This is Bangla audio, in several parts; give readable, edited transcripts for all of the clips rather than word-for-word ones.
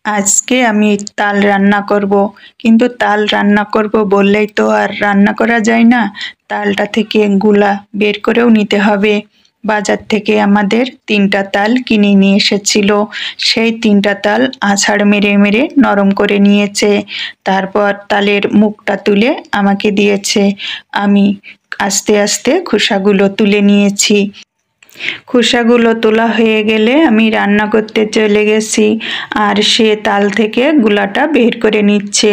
আজকে আমি তাল রান্না করব, কিন্তু তাল রান্না করব বললেই তো আর রান্না করা যায় না। তালটা থেকে গুলা বের করেও নিতে হবে। বাজার থেকে আমাদের 3টা তাল কিনে নিয়ে এসেছিল। সেই 3টা তাল আছাড় মেরে মেরে নরম করে নিয়েছে। তারপর তালের মুখটা তুলে আমাকে দিয়েছে। আমি আস্তে আস্তে খোসাগুলো তুলে নিয়েছি। খোসাগুলো তোলা হয়ে গেলে আমি রান্না করতে চলে গেছি। আর সে তাল থেকে গুলাটা বের করে নিচ্ছে।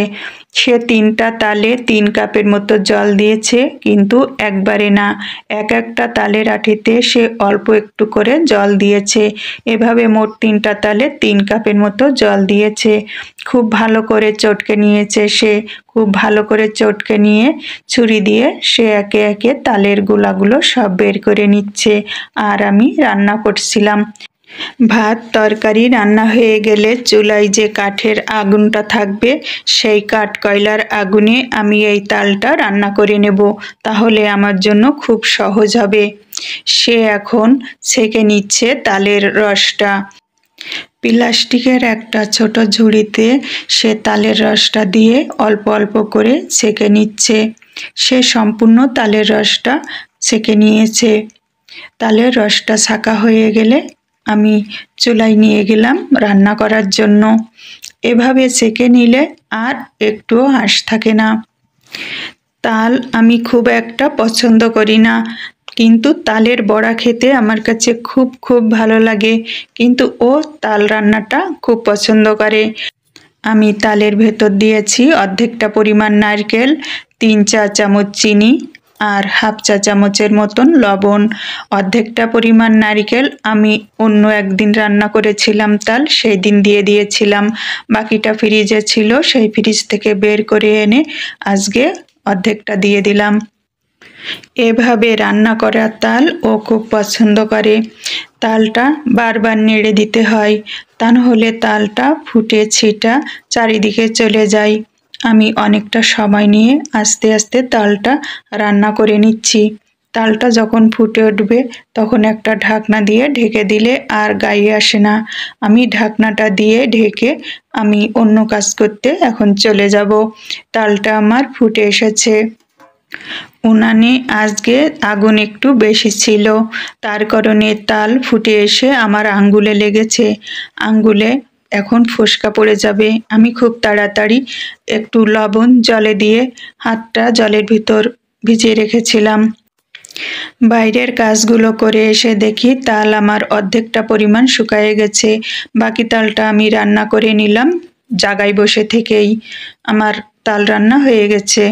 সে 3টা তালে 3 কাপের মতো জল দিয়েছে, কিন্তু একবারে না, এক একটা তালের আঁটিতে সে অল্প একটু করে জল দিয়েছে। এভাবে মোট 3টা তালে 3 কাপের মতো জল দিয়েছে। খুব ভালো করে চটকে নিয়েছে সে। খুব ভালো করে চটকে নিয়ে ছুরি দিয়ে সে একে একে তালের গোলাগুলো সব বের করে নিচ্ছে। আর আমি রান্না করছিলাম। ভাত তরকারি রান্না হয়ে গেলে চুলায় যে কাঠের আগুনটা থাকবে, সেই কাঠ কয়লার আগুনে আমি এই তালটা রান্না করে নেব। তাহলে আমার জন্য খুব সহজ হবে। সে এখন ছেঁকে নিচ্ছে তালের রসটা। প্লাস্টিকের একটা ছোট ঝুড়িতে সে তালের রসটা দিয়ে অল্প অল্প করে ছেঁকে নিচ্ছে। সে সম্পূর্ণ তালের রসটা ছেঁকে নিয়েছে। তালের রসটা ছাঁকা হয়ে গেলে আমি চুলায় নিয়ে গেলাম রান্না করার জন্য। এভাবে ছেঁকে নিলে আর একটুও আঁশ থাকে না। তাল আমি খুব একটা পছন্দ করি না, কিন্তু তালের বড়া খেতে আমার কাছে খুব খুব ভালো লাগে। কিন্তু ও তাল রান্নাটা খুব পছন্দ করে। আমি তালের ভেতর দিয়েছি অর্ধেকটা পরিমাণ নারকেল, 3 চা চামচ চিনি আর হাফ চা চামচের মতন লবণ। অর্ধেকটা পরিমাণ নারকেল আমি অন্য একদিন রান্না করেছিলাম তাল, সেই দিন দিয়ে দিয়েছিলাম। বাকিটা ফ্রিজে ছিল, সেই ফ্রিজ থেকে বের করে এনে আজকে অর্ধেকটা দিয়ে দিলাম। এভাবে রান্না করা তাল ও খুব পছন্দ করে। তালটা বারবার নেড়ে দিতে হয়, তা নাহলে তালটা ফুটে ছিটা চারিদিকে চলে যায়। আমি অনেকটা সময় নিয়ে আস্তে আস্তে তালটা রান্না করে নিচ্ছি। তালটা যখন ফুটে উঠবে তখন একটা ঢাকনা দিয়ে ঢেকে দিলে আর গায়ে আসে না। আমি ঢাকনাটা দিয়ে ঢেকে আমি অন্য কাজ করতে এখন চলে যাব। তালটা আমার ফুটে এসেছে। উনানে আজকে আগুন একটু বেশি ছিল, তার কারণে তাল ফুটে এসে আমার আঙ্গুলে লেগেছে। আঙ্গুলে এখন ফোসকা পড়ে যাবে। আমি খুব তাড়াতাড়ি একটু লবণ জলে দিয়ে হাতটা জলের ভিতর ভিজিয়ে রেখেছিলাম। বাইরের কাজগুলো করে এসে দেখি তাল আমার অর্ধেকটা পরিমাণ শুকায়ে গেছে। বাকি তালটা আমি রান্না করে নিলাম জাগায় বসে থেকেই। আমার তাল রান্না হয়ে গেছে।